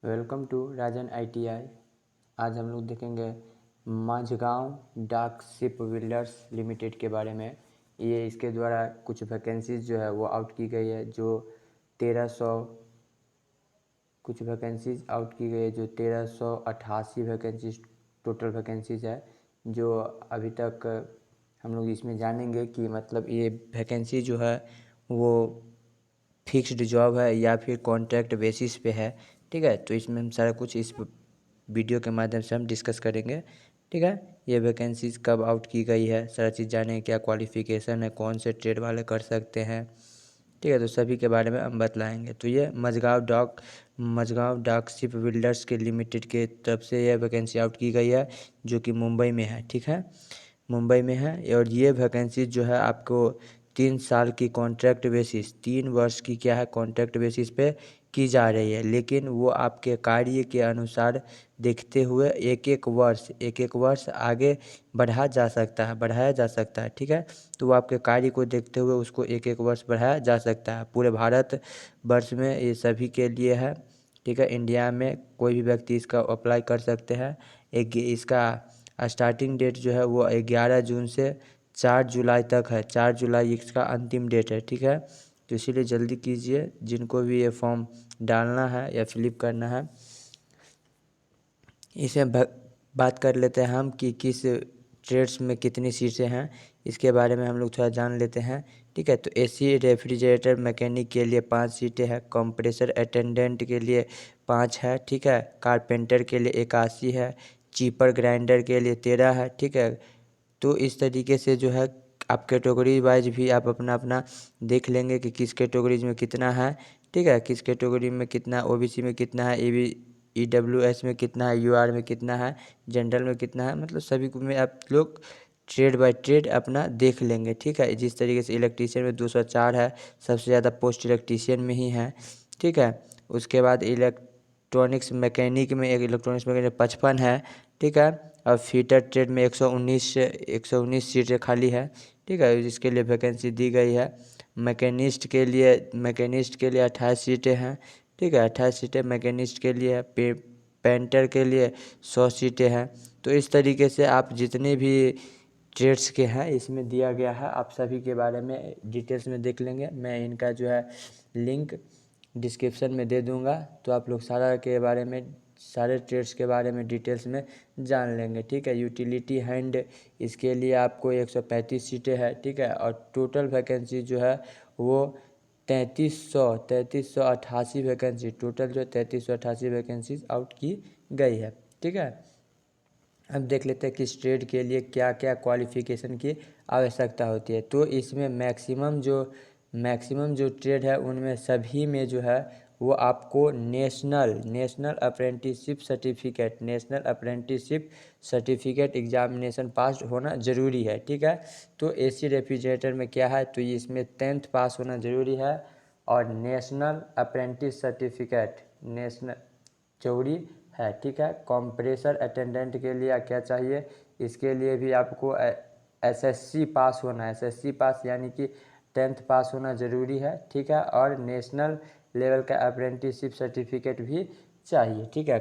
Welcome to Rajan ITI। आज हम लोग देखेंगे माझगांव डाक शिप बिल्डर्स लिमिटेड के बारे में। ये इसके द्वारा कुछ वैकेंसीज जो है वो आउट की गई है, जो 1300 कुछ वैकेंसीज आउट की गई है, जो 1388 वैकेंसीज टोटल वैकेंसीज है। जो अभी तक हम लोग इसमें जानेंगे कि मतलब ये वैकेंसी जो है वो फिक्स्ड जॉब है या फिर कॉन्ट्रैक्ट बेसिस पे है। ठीक है, तो इसमें हम सारा कुछ इस वीडियो के माध्यम से हम डिस्कस करेंगे। ठीक है, ये वैकेंसीज कब आउट की गई है, सारा चीज़ जानेंगे, क्या क्वालिफ़िकेशन है, कौन से ट्रेड वाले कर सकते हैं। ठीक है, तो सभी के बारे में हम बतलाएंगे। तो ये मझगांव डाक शिप बिल्डर्स के लिमिटेड के तरफ से यह वैकेंसी आउट की गई है, जो कि मुंबई में है। ठीक है, मुंबई में है। और ये वैकेंसी जो है आपको 3 साल की कॉन्ट्रैक्ट बेसिस, 3 वर्ष की क्या है कॉन्ट्रैक्ट बेसिस पे की जा रही है। लेकिन वो आपके कार्य के अनुसार देखते हुए एक एक वर्ष आगे बढ़ाया जा सकता है। ठीक है, तो वो आपके कार्य को देखते हुए उसको एक एक वर्ष बढ़ाया जा सकता है। पूरे भारत वर्ष में ये सभी के लिए है। ठीक है, इंडिया में कोई भी व्यक्ति इसका अप्लाई कर सकते हैं। एक इसका स्टार्टिंग डेट जो है वो 11 जून से 4 जुलाई तक है। 4 जुलाई इसका अंतिम डेट है। ठीक है, तो इसीलिए जल्दी कीजिए जिनको भी ये फॉर्म डालना है या फिलिप करना है। इसे बात कर लेते हैं हम कि किस ट्रेड्स में कितनी सीटें हैं, इसके बारे में हम लोग थोड़ा जान लेते हैं। ठीक है, तो AC रेफ्रिजरेटर मैकेनिक के लिए 5 सीटें हैं, कंप्रेसर अटेंडेंट के लिए 5 है। ठीक है, कारपेंटर के लिए 81 है, चीपर ग्राइंडर के लिए 13 है। ठीक है, तो इस तरीके से जो है आप कैटेगरी वाइज भी आप अपना अपना देख लेंगे कि किस कैटेगरीज में कितना है। ठीक है, किस कैटेगरी में कितना, OBC में कितना है, EWS में कितना है, UR में कितना है, जनरल में कितना है, मतलब सभी को में आप लोग ट्रेड बाय ट्रेड अपना देख लेंगे। ठीक है, जिस तरीके से इलेक्ट्रीशियन में 204 है, सबसे ज़्यादा पोस्ट इलेक्ट्रीशियन में ही है। ठीक है, उसके बाद इलेक्ट्रॉनिक्स मैकेनिक में 55 है। ठीक है, और फीटर ट्रेड में 119 सीटें खाली है। ठीक है, जिसके लिए वैकेंसी दी गई है। मैकेनिस्ट के लिए 28 सीटें हैं। ठीक है, 28 सीटें मैकेनिस्ट के लिए है। पेंटर के लिए 100 सीटें हैं। तो इस तरीके से आप जितने भी ट्रेड्स के हैं इसमें दिया गया है, आप सभी के बारे में डिटेल्स में देख लेंगे। मैं इनका जो है लिंक डिस्क्रिप्शन में दे दूंगा, तो आप लोग सारे ट्रेड्स के बारे में डिटेल्स में जान लेंगे। ठीक है, यूटिलिटी हैंड इसके लिए आपको 135 सीटें हैं। ठीक है, और टोटल वैकेंसी जो है वो 3388 वैकेंसी, टोटल जो 3388 वैकेंसीज आउट की गई है। ठीक है, अब देख लेते हैं किस ट्रेड के लिए क्या क्या क्वालिफ़िकेशन की आवश्यकता होती है। तो इसमें मैक्सिमम जो ट्रेड है उनमें सभी में जो है वो आपको नेशनल अप्रेंटिसशिप सर्टिफिकेट एग्जामिनेशन पास होना ज़रूरी है। ठीक है, तो AC रेफ्रिजरेटर में क्या है, तो इसमें 10th पास होना ज़रूरी है। और नेशनल अप्रेंटिस सर्टिफिकेट नेशनल चौड़ी है। ठीक है, कंप्रेसर अटेंडेंट के लिए क्या चाहिए, इसके लिए भी आपको SSC पास होना है। SSC पास यानी कि 10th पास होना ज़रूरी है। ठीक है, और नेशनल लेवल का अप्रेंटिसशिप सर्टिफिकेट भी चाहिए। ठीक है,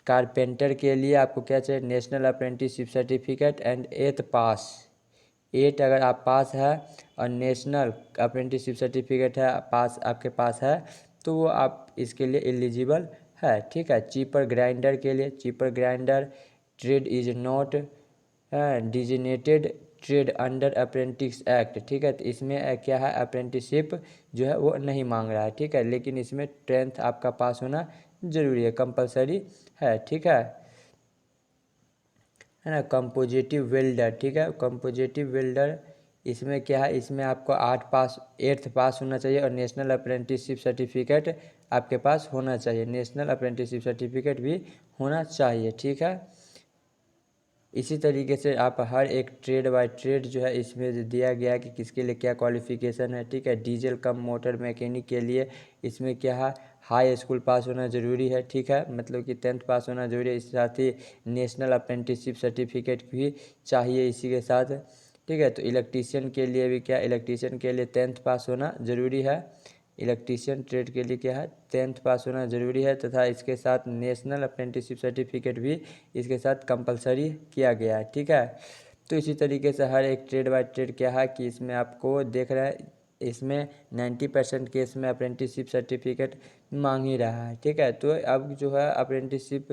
कारपेंटर के लिए आपको क्या चाहिए, national apprenticeship certificate and 8th पास। 8 अगर आप पास है और नेशनल अप्रेंटिसशिप सर्टिफिकेट है पास आपके पास है, तो वो आप इसके लिए एलिजिबल है। ठीक है, चीपर ग्राइंडर के लिए, chipper grinder trade is not designated trade under apprentice act. ठीक है, तो इसमें क्या है, अप्रेंटिसशिप जो है वो नहीं मांग रहा है। ठीक है, लेकिन इसमें 10th आपका पास होना ज़रूरी है, कंपलसरी है। ठीक है ना, कंपोजिटिव वेल्डर। ठीक है, कंपोजिटिव वेल्डर इसमें क्या है, इसमें आपको 8th पास होना चाहिए और नेशनल अप्रेंटिसशिप सर्टिफिकेट आपके पास होना चाहिए। नेशनल अप्रेंटिसशिप सर्टिफिकेट भी होना चाहिए। ठीक है, इसी तरीके से आप हर एक ट्रेड बाय ट्रेड जो है इसमें दिया गया है कि किसके लिए क्या क्वालिफ़िकेशन है। ठीक है, डीजल कम मोटर मैकेनिक के लिए इसमें क्या है, हाई स्कूल पास होना ज़रूरी है। ठीक है, मतलब कि 10th पास होना ज़रूरी है। इसके साथ ही नेशनल अप्रेंटिसशिप सर्टिफिकेट भी चाहिए इसी के साथ। ठीक है, तो इलेक्ट्रीशियन के लिए भी क्या, इलेक्ट्रीशियन के लिए 10th पास होना ज़रूरी है। इलेक्ट्रीशियन ट्रेड के लिए क्या है 10th पास होना ज़रूरी है, तथा इसके साथ नेशनल अप्रेंटिसशिप सर्टिफिकेट भी इसके साथ कंपलसरी किया गया है। ठीक है, तो इसी तरीके से हर एक ट्रेड बाय ट्रेड क्या है कि इसमें आपको देख रहा है, इसमें 90% केस में अप्रेंटिसशिप सर्टिफिकेट मांग ही रहा है। ठीक है, तो अब जो है अप्रेंटिसशिप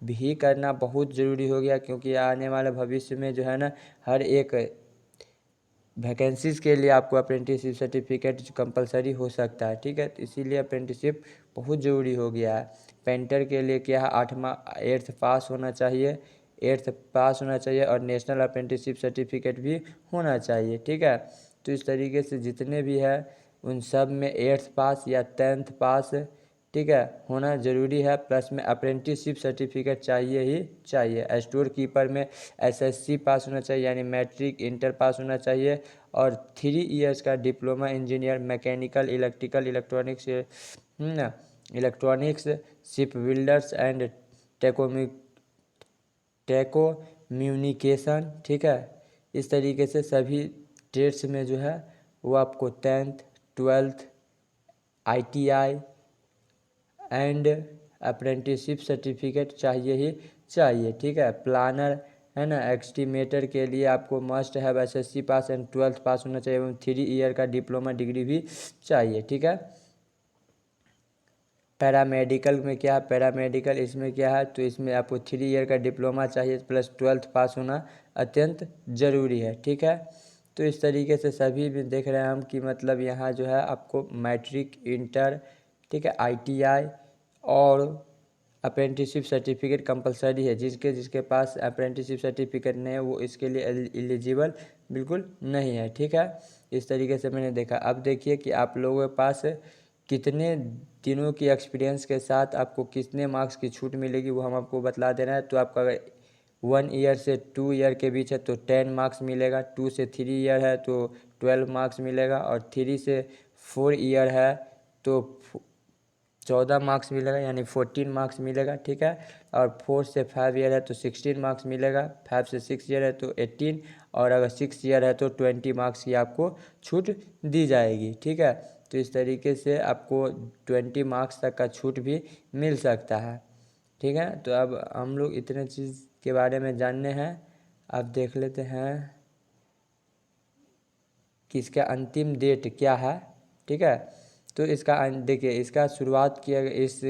भी करना बहुत ज़रूरी हो गया, क्योंकि आने वाले भविष्य में जो है ना हर एक वैकेंसीज़ के लिए आपको अप्रेंटिसशिप सर्टिफिकेट कंपलसरी हो सकता है। ठीक है, तो इसीलिए अप्रेंटिसशिप बहुत ज़रूरी हो गया है। पेंटर के लिए क्या है 8th पास होना चाहिए, 8th पास होना चाहिए और नेशनल अप्रेंटिसशिप सर्टिफिकेट भी होना चाहिए। ठीक है, तो इस तरीके से जितने भी है उन सब में 8th पास या 10th पास ठीक है होना ज़रूरी है, प्लस में अप्रेंटिसशिप सर्टिफिकेट चाहिए ही चाहिए। स्टोर कीपर में एसएससी पास होना चाहिए, यानी मैट्रिक इंटर पास होना चाहिए, और 3 इयर्स का diploma engineer mechanical electrical electronics electronics ship builders and telecommunication. ठीक है, इस तरीके से सभी ट्रेड्स में जो है वो आपको 10th 12th ITI and apprenticeship certificate चाहिए ही चाहिए। ठीक है, प्लानर है ना एस्टिमेटर के लिए आपको must have SSC pass and 12th पास होना चाहिए एवं 3 ईयर का डिप्लोमा डिग्री भी चाहिए। ठीक है, पैरामेडिकल में क्या है, पैरामेडिकल इसमें क्या है तो इसमें आपको 3 ईयर का डिप्लोमा चाहिए प्लस 12th पास होना अत्यंत ज़रूरी है। ठीक है, तो इस तरीके से सभी भी देख रहे हैं हम कि मतलब यहाँ जो है आपको मैट्रिक इंटर ठीक है ITI और अप्रेंटिसशिप सर्टिफिकेट कंपलसरी है। जिसके पास अप्रेंटिसशिप सर्टिफिकेट नहीं है वो इसके लिए एलिजिबल बिल्कुल नहीं है। ठीक है, इस तरीके से मैंने देखा। अब देखिए कि आप लोगों के पास कितने दिनों की एक्सपीरियंस के साथ आपको कितने मार्क्स की छूट मिलेगी वो हम आपको बतला दे रहे हैं। तो आपका अगर 1 ईयर से 2 ईयर के बीच है तो 10 मार्क्स मिलेगा, 2 से 3 ईयर है तो 12 मार्क्स मिलेगा, और 3 से 4 ईयर है तो 14 मार्क्स मिलेगा, यानी 14 मार्क्स मिलेगा। ठीक है, और 4 से 5 ईयर है तो 16 मार्क्स मिलेगा, 5 से 6 ईयर है तो 18, और अगर 6 ईयर है तो 20 मार्क्स की आपको छूट दी जाएगी। ठीक है, तो इस तरीके से आपको 20 मार्क्स तक का छूट भी मिल सकता है। ठीक है, तो अब हम लोग इतने चीज़ के बारे में जानने हैं। अब देख लेते हैं कि इसका अंतिम डेट क्या है। ठीक है, तो इसका देखिए इसका शुरुआत किया इस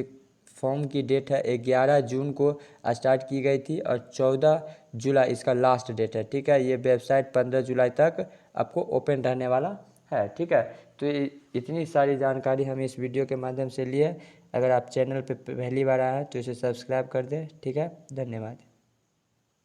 फॉर्म की डेट है 11 जून को स्टार्ट की गई थी और 14 जुलाई इसका लास्ट डेट है। ठीक है, ये वेबसाइट 15 जुलाई तक आपको ओपन रहने वाला है। ठीक है, तो इतनी सारी जानकारी हम इस वीडियो के माध्यम से लिए। अगर आप चैनल पे पहली बार आए हैं तो इसे सब्सक्राइब कर दें। ठीक है, धन्यवाद।